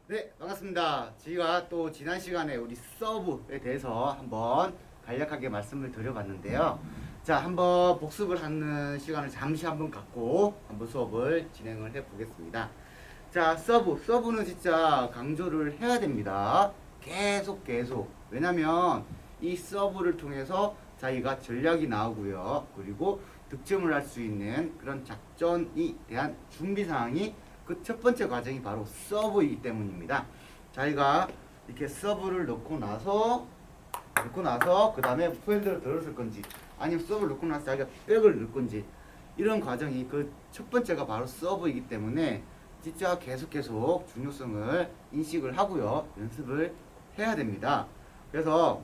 네, 반갑습니다. 저희가 또 지난 시간에 우리 서브에 대해서 한번 간략하게 말씀을 드려봤는데요. 자, 한번 복습을 하는 시간을 잠시 한번 갖고 한번 수업을 진행을 해 보겠습니다. 자, 서브는 진짜 강조를 해야 됩니다. 계속. 왜냐면 이 서브를 통해서 자기가 전략이 나오고요. 그리고 득점을 할 수 있는 그런 작전이 대한 준비 사항이 그 첫 번째 과정이 바로 서브이기 때문입니다. 자기가 이렇게 서브를 넣고 나서 그 다음에 포핸드를 들었을 건지 아니면 서브를 넣고 나서 자기가 백을 넣을 건지 이런 과정이 그 첫 번째가 바로 서브이기 때문에 진짜 계속 중요성을 인식을 하고요. 연습을 해야 됩니다. 그래서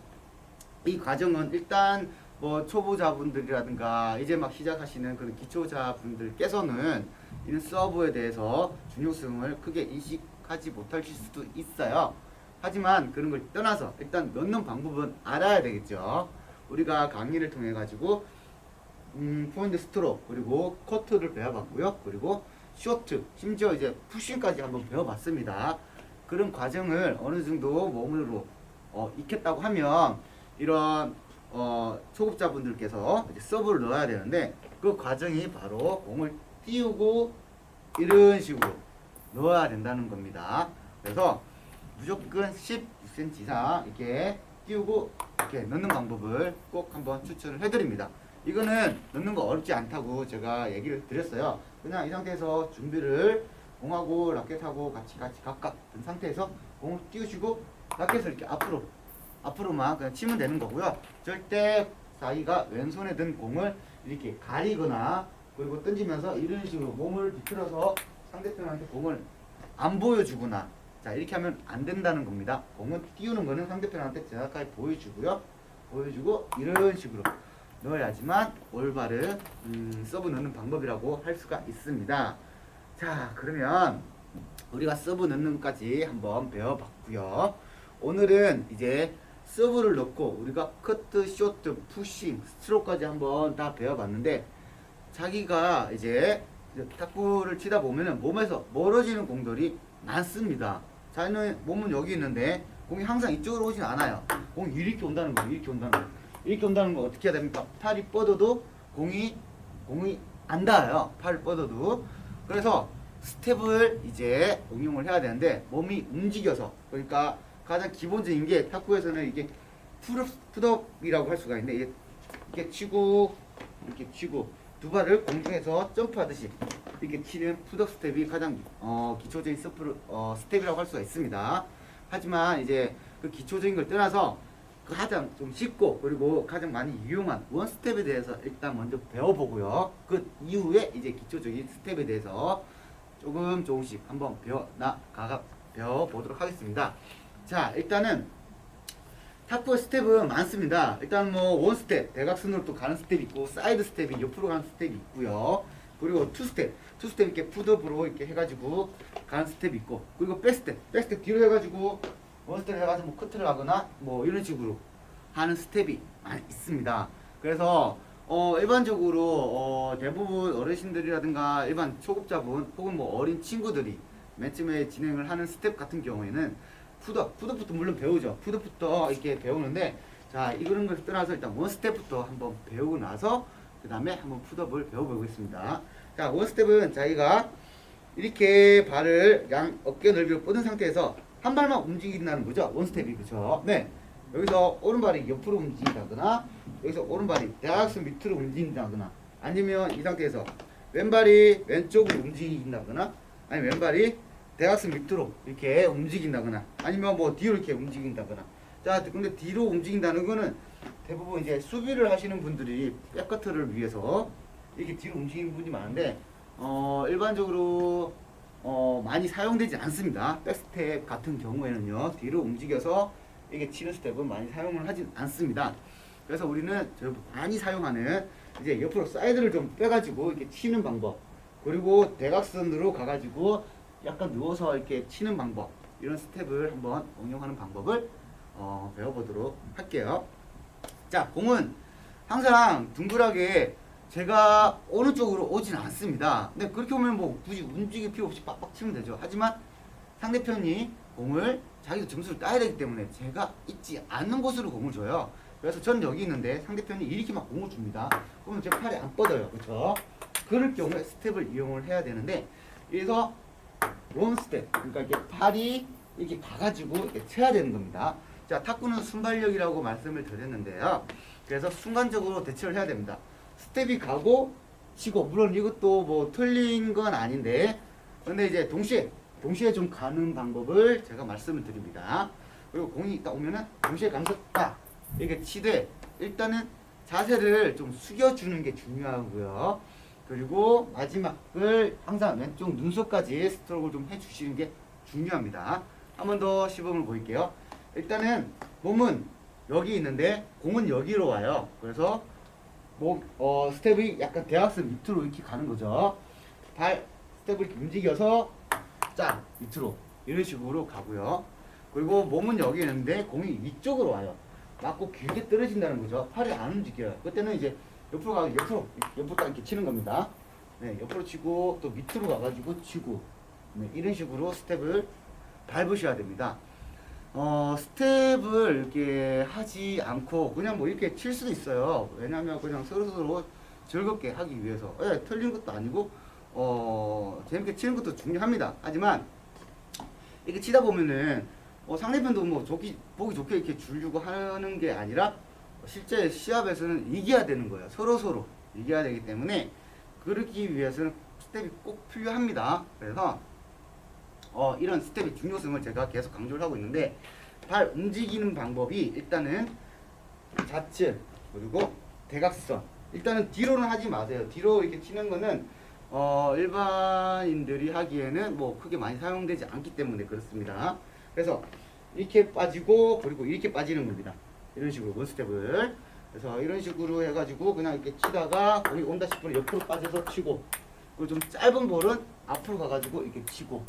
이 과정은 일단 뭐 초보자분들이라든가 이제 막 시작하시는 그런 기초자분들께서는 이런 서브에 대해서 중요성을 크게 인식하지 못하실 수도 있어요. 하지만 그런 걸 떠나서 일단 넣는 방법은 알아야 되겠죠. 우리가 강의를 통해 가지고 포인트 스트로크 그리고 커트를 배워봤고요. 그리고 쇼트 심지어 이제 푸싱까지 한번 배워봤습니다. 그런 과정을 어느 정도 몸으로 익혔다고 하면 이런 초급자분들께서 이제 서브를 넣어야 되는데 그 과정이 바로 공을 띄우고 이런 식으로 넣어야 된다는 겁니다. 그래서 무조건 16cm 이상 이렇게 띄우고 이렇게 넣는 방법을 꼭 한번 추천을 해드립니다. 이거는 넣는 거 어렵지 않다고 제가 얘기를 드렸어요. 그냥 이 상태에서 준비를 공하고 라켓하고 같이 각각 든 상태에서 공을 띄우시고 라켓을 이렇게 앞으로만 그냥 치면 되는 거고요. 절대 자기가 왼손에 든 공을 이렇게 가리거나 그리고 던지면서 이런 식으로 몸을 비틀어서 상대편한테 공을 안 보여주거나 자 이렇게 하면 안 된다는 겁니다. 공은 띄우는 거는 상대편한테 정확하게 보여주고요. 보여주고 이런 식으로 넣어야지만 올바른 서브 넣는 방법이라고 할 수가 있습니다. 자 그러면 우리가 서브 넣는 것까지 한번 배워봤고요. 오늘은 이제 서브를 넣고 우리가 커트, 쇼트, 푸싱, 스트로크까지 한번 다 배워봤는데 자기가 이제 탁구를 치다 보면은 몸에서 멀어지는 공들이 많습니다. 자기는 몸은 여기 있는데 공이 항상 이쪽으로 오진 않아요. 공이 이렇게 온다는 거예요. 이렇게 온다는 거 어떻게 해야 됩니까? 팔이 뻗어도 공이 안 닿아요. 팔을 뻗어도. 그래서 스텝을 이제 응용을 해야 되는데 몸이 움직여서 그러니까 가장 기본적인 게 탁구에서는 이게 풋업이라고 할 수가 있는데 이렇게 치고 두 발을 공중에서 점프하듯이 이렇게 치는 풋업 스텝이 가장 기초적인 스텝이라고 할 수가 있습니다. 하지만 이제 그 기초적인 걸 떠나서 가장 좀 쉽고 그리고 가장 많이 유용한 원 스텝에 대해서 일단 먼저 배워보고요. 그 이후에 이제 기초적인 스텝에 대해서 조금씩 한번 배워보도록 하겠습니다. 자 일단은 탁구 스텝은 많습니다. 일단 뭐 원 스텝 대각선으로 또 가는 스텝이 있고 사이드 스텝이 옆으로 가는 스텝이 있고요. 그리고 투 스텝 이렇게 풋업으로 이렇게 해가지고 가는 스텝이 있고 그리고 백스텝 뒤로 해가지고 원 스텝 해가지고 뭐 커트를 하거나 뭐 이런 식으로 하는 스텝이 많이 있습니다. 그래서 일반적으로 대부분 어르신들이라든가 일반 초급자분 혹은 뭐 어린 친구들이 맨 처음에 진행을 하는 스텝 같은 경우에는 풋업부터 물론 배우죠. 풋업부터 이렇게 배우는데 자 이런 것을 떠나서 일단 원 스텝부터 한번 배우고 나서 그 다음에 한번 풋업을 배워보겠습니다. 자 원 스텝은 자기가 이렇게 발을 양 어깨 넓이로 뻗은 상태에서 한 발만 움직인다는 거죠. 원 스텝이 그렇죠. 네. 여기서 오른발이 옆으로 움직인다거나 여기서 오른발이 대각선 밑으로 움직인다거나 아니면 이 상태에서 왼발이 왼쪽으로 움직인다거나 아니면 왼발이 대각선 밑으로 이렇게 움직인다거나 아니면 뭐 뒤로 이렇게 움직인다거나 자 근데 뒤로 움직인다는 거는 대부분 이제 수비를 하시는 분들이 백커트를 위해서 이렇게 뒤로 움직이는 분이 많은데 일반적으로 많이 사용되지 않습니다. 백스텝 같은 경우에는요 뒤로 움직여서 이게 치는 스텝은 많이 사용을 하진 않습니다. 그래서 우리는 많이 사용하는 이제 옆으로 사이드를 좀 빼가지고 이렇게 치는 방법 그리고 대각선으로 가가지고 약간 누워서 이렇게 치는 방법 이런 스텝을 한번 응용하는 방법을 배워보도록 할게요. 자 공은 항상 둥글하게 제가 어느 쪽으로 오진 않습니다. 근데 그렇게 오면 뭐 굳이 움직일 필요 없이 빡빡 치면 되죠. 하지만 상대편이 공을 자기도 점수를 따야 되기 때문에 제가 있지 않는 곳으로 공을 줘요. 그래서 저는 여기 있는데 상대편이 이렇게 막 공을 줍니다. 그러면 제 팔이 안 뻗어요. 그렇죠? 그럴 경우에 스텝을 이용을 해야 되는데, 그래서 원 스텝, 그러니까 이렇게 팔이 이렇게 가가지고 이렇게 쳐야 되는 겁니다. 자, 탁구는 순발력이라고 말씀을 드렸는데요. 그래서 순간적으로 대처를 해야 됩니다. 스텝이 가고 치고, 물론 이것도 뭐 틀린 건 아닌데, 근데 이제 동시에 좀 가는 방법을 제가 말씀을 드립니다. 그리고 공이 딱 오면은 동시에 가면서 딱 이렇게 치되, 일단은 자세를 좀 숙여주는 게 중요하고요. 그리고 마지막을 항상 왼쪽 눈썹까지 스트로크를 좀 해주시는 게 중요합니다. 한 번 더 시범을 보일게요. 일단은 몸은 여기 있는데 공은 여기로 와요. 그래서 스텝이 약간 대각선 밑으로 이렇게 가는 거죠. 발 스텝을 이렇게 움직여서 짠 밑으로 이런 식으로 가고요. 그리고 몸은 여기 있는데 공이 위쪽으로 와요. 맞고 길게 떨어진다는 거죠. 팔이 안 움직여요. 그때는 이제 옆으로 가서 옆으로 딱 이렇게 치는 겁니다. 네, 옆으로 치고 또 밑으로 가가지고 치고, 네, 이런 식으로 스텝을 밟으셔야 됩니다. 스텝을 이렇게 하지 않고 그냥 뭐 이렇게 칠 수도 있어요. 왜냐면 그냥 서로서로 즐겁게 하기 위해서. 예, 틀린 것도 아니고, 재밌게 치는 것도 중요합니다. 하지만, 이렇게 치다 보면은, 상대편도 뭐 보기 좋게 이렇게 주려고 하는 게 아니라, 실제 시합에서는 이겨야 되는 거예요. 서로서로 이겨야 되기 때문에, 그러기 위해서는 스텝이 꼭 필요합니다. 그래서, 이런 스텝의 중요성을 제가 계속 강조를 하고 있는데, 발 움직이는 방법이 일단은 좌측 그리고 대각선, 일단은 뒤로는 하지 마세요. 뒤로 이렇게 치는 거는 일반인들이 하기에는 뭐 크게 많이 사용되지 않기 때문에 그렇습니다. 그래서 이렇게 빠지고 그리고 이렇게 빠지는 겁니다. 이런 식으로 원스텝을. 그래서 이런 식으로 해가지고 그냥 이렇게 치다가 거기 온다 싶으면 옆으로 빠져서 치고, 그리고 좀 짧은 볼은 앞으로 가가지고 이렇게 치고.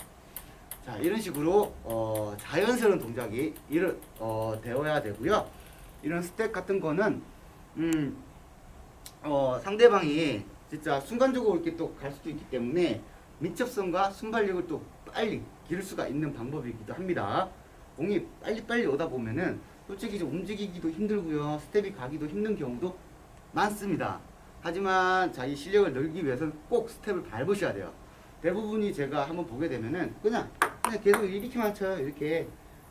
자, 이런 식으로 자연스러운 동작이 되어야 되고요. 이런 스텝 같은 거는 상대방이 진짜 순간적으로 이렇게 또 갈 수도 있기 때문에 민첩성과 순발력을 또 빨리 기를 수가 있는 방법이기도 합니다. 공이 빨리 오다 보면은 솔직히 좀 움직이기도 힘들고요. 스텝이 가기도 힘든 경우도 많습니다. 하지만 자기 실력을 늘기 위해서는 꼭 스텝을 밟으셔야 돼요. 대부분이 제가 한번 보게 되면은 그냥 계속 이렇게만 쳐요. 이렇게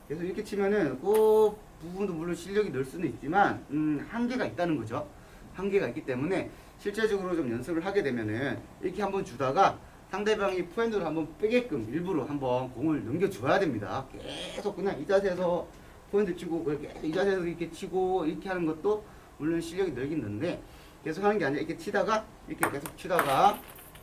계속 이렇게 치면은 그 부분도 물론 실력이 늘 수는 있지만 한계가 있다는 거죠. 한계가 있기 때문에 실제적으로 좀 연습을 하게 되면은 이렇게 한번 주다가 상대방이 포핸드를 한번 빼게끔 일부러 한번 공을 넘겨줘야 됩니다. 계속 그냥 이 자세에서 포핸드 치고 계속 이 자세에서 이렇게 치고 이렇게 하는 것도 물론 실력이 늘긴 는데, 계속 하는 게 아니라 이렇게 치다가 이렇게 계속 치다가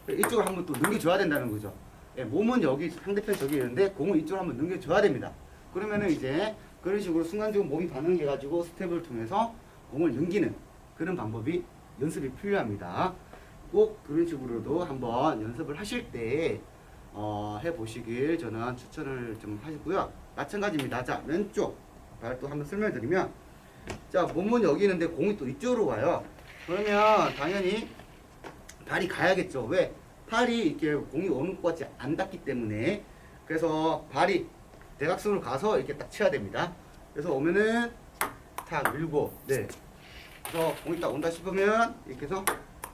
이쪽을 한번 또 넘겨줘야 된다는 거죠. 예, 몸은 여기 상대편 저기 있는데 공을 이쪽으로 한번 넘겨줘야 됩니다. 그러면은 이제 그런 식으로 순간적으로 몸이 반응해가지고 스텝을 통해서 공을 넘기는 그런 방법이 연습이 필요합니다. 꼭 그런 식으로도 한번 연습을 하실 때 해보시길 저는 추천을 좀 하시고요. 마찬가지입니다. 자, 왼쪽 발 또 한번 설명드리면, 자, 몸은 여기 있는데 공이 또 이쪽으로 와요. 그러면 당연히 발이 가야겠죠. 왜? 팔이 이렇게 공이 오는 것 같지 안 닿기 때문에. 그래서 발이 대각선으로 가서 이렇게 딱 쳐야 됩니다. 그래서 오면은 탁 밀고, 네. 그래서 공이 딱 온다 싶으면 이렇게 해서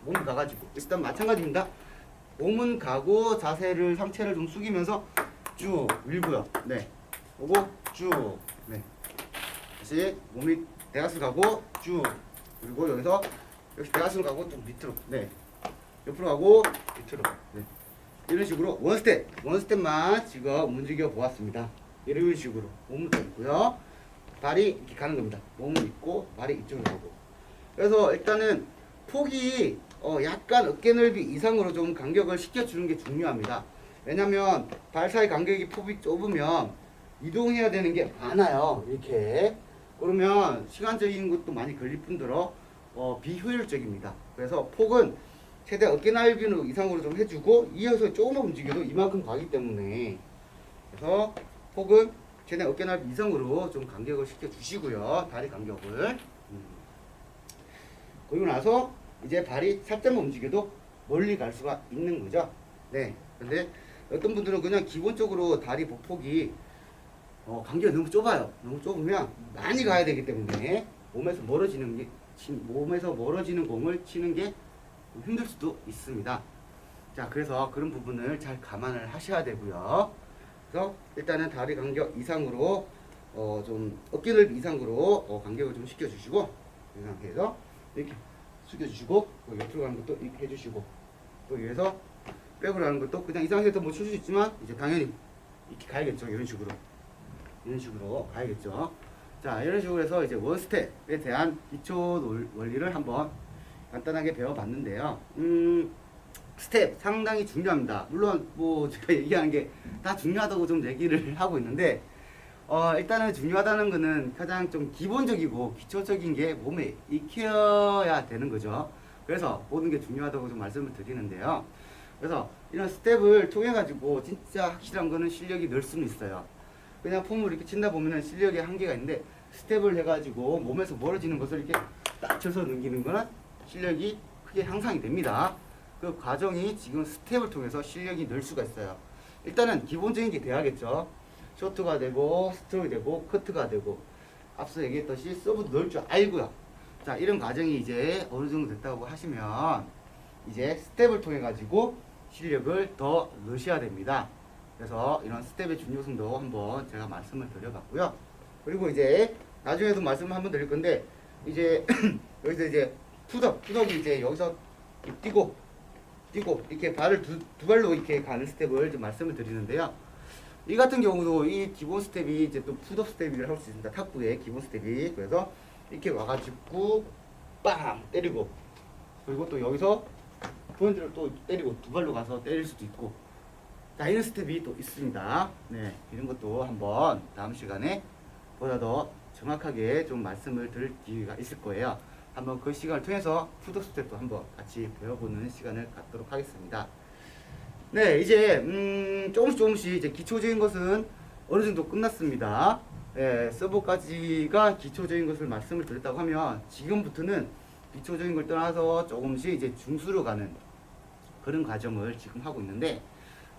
몸이 가가지고, 일단 마찬가지입니다. 몸은 가고 자세를 상체를 좀 숙이면서 쭉 밀고요. 네. 오고 쭉. 네. 다시 몸이 대각선 가고 쭉. 그리고 여기서 역시 대각선 가고 좀 밑으로. 네. 옆으로 가고 밑으로. 네. 이런 식으로 원스텝만 지금 움직여 보았습니다. 이런 식으로 몸을 있고요. 발이 이렇게 가는 겁니다. 몸을 있고 발이 이쪽으로 가고. 그래서 일단은 폭이 약간 어깨 넓이 이상으로 좀 간격을 시켜주는 게 중요합니다. 왜냐면 발 사이 간격이 폭이 좁으면 이동해야 되는 게 많아요. 이렇게. 그러면 시간적인 것도 많이 걸릴 뿐더러 비효율적입니다. 그래서 폭은 최대 어깨 넓이 이상으로 좀 해주고, 이어서 조금만 움직여도 이만큼 가기 때문에, 그래서 폭은 최대 어깨 넓이 이상으로 좀 간격을 시켜주시고요. 다리 간격을. 그리고 나서 이제 발이 살짝만 움직여도 멀리 갈 수가 있는 거죠. 네. 근데 어떤 분들은 그냥 기본적으로 다리 보폭이 간격이 너무 좁아요. 너무 좁으면 많이 가야 되기 때문에 몸에서 멀어지는 공을 치는 게 힘들 수도 있습니다. 자, 그래서 그런 부분을 잘 감안을 하셔야 되고요. 그래서 일단은 다리 간격 이상으로 좀 어깨 넓이 이상으로 간격을 좀 시켜주시고 이 상태에서 이렇게 숙여주시고 또 옆으로 가는 것도 이렇게 해주시고 또 위에서 백으로 가는 것도 그냥 이 상태에서 뭐 칠 수 있지만 이제 당연히 이렇게 가야겠죠. 이런 식으로 가야겠죠. 자, 이런 식으로 해서 이제 원스텝에 대한 기초 원리를 한번 간단하게 배워봤는데요. 스텝 상당히 중요합니다. 물론 뭐 제가 얘기하는 게 다 중요하다고 좀 얘기를 하고 있는데 일단은 중요하다는 거는 가장 좀 기본적이고 기초적인 게 몸에 익혀야 되는 거죠. 그래서 모든 게 중요하다고 좀 말씀을 드리는데요. 그래서 이런 스텝을 통해 가지고 진짜 확실한 거는 실력이 늘 수는 있어요. 그냥 폼을 이렇게 친다 보면은 실력에 한계가 있는데 스텝을 해가지고 몸에서 멀어지는 것을 이렇게 딱 쳐서 넘기는 거는 실력이 크게 향상이 됩니다. 그 과정이 지금 스텝을 통해서 실력이 늘 수가 있어요. 일단은 기본적인 게 돼야겠죠. 쇼트가 되고 스트로크 되고 커트가 되고 앞서 얘기했듯이 서브도 넣을 줄 알고요. 자, 이런 과정이 이제 어느 정도 됐다고 하시면 이제 스텝을 통해 가지고 실력을 더 넣으셔야 됩니다. 그래서 이런 스텝의 중요성도 한번 제가 말씀을 드려봤고요. 그리고 이제 나중에도 말씀을 한번 드릴 건데 이제 여기서 이제 푸덕이 이제 여기서 뛰고 이렇게 발을 두 발로 이렇게 가는 스텝을 좀 말씀을 드리는데요. 이 같은 경우도 이 기본 스텝이 이제 또 푸덕 스텝이라고 할 수 있습니다. 탁구의 기본 스텝이. 그래서 이렇게 와가지고 빵 때리고 그리고 또 여기서 포인트를 또 때리고 두 발로 가서 때릴 수도 있고 자, 이런 스텝이 또 있습니다. 네, 이런 것도 한번 다음 시간에 보다 더 정확하게 좀 말씀을 드릴 기회가 있을 거예요. 한번 그 시간을 통해서 푸드 스텝도 한번 같이 배워보는 시간을 갖도록 하겠습니다. 네, 이제 조금씩 이제 기초적인 것은 어느 정도 끝났습니다. 네, 서브까지가 기초적인 것을 말씀을 드렸다고 하면 지금부터는 기초적인 걸 떠나서 조금씩 이제 중수로 가는 그런 과정을 지금 하고 있는데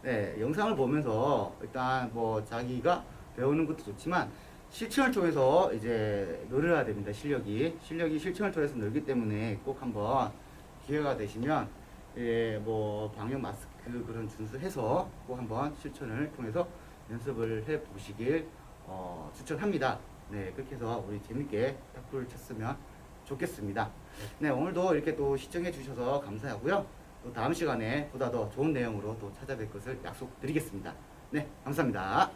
네, 영상을 보면서 일단 뭐 자기가 배우는 것도 좋지만 실천을 통해서 이제 늘어야 됩니다. 실력이 실천을 통해서 늘기 때문에 꼭 한번 기회가 되시면 뭐 방역 마스크 그런 준수해서 꼭 한번 실천을 통해서 연습을 해 보시길 추천합니다. 네, 그렇게 해서 우리 재밌게 탁구를 쳤으면 좋겠습니다. 네, 오늘도 이렇게 또 시청해 주셔서 감사하고요. 또 다음 시간에 보다 더 좋은 내용으로 또 찾아뵐 것을 약속드리겠습니다. 네, 감사합니다.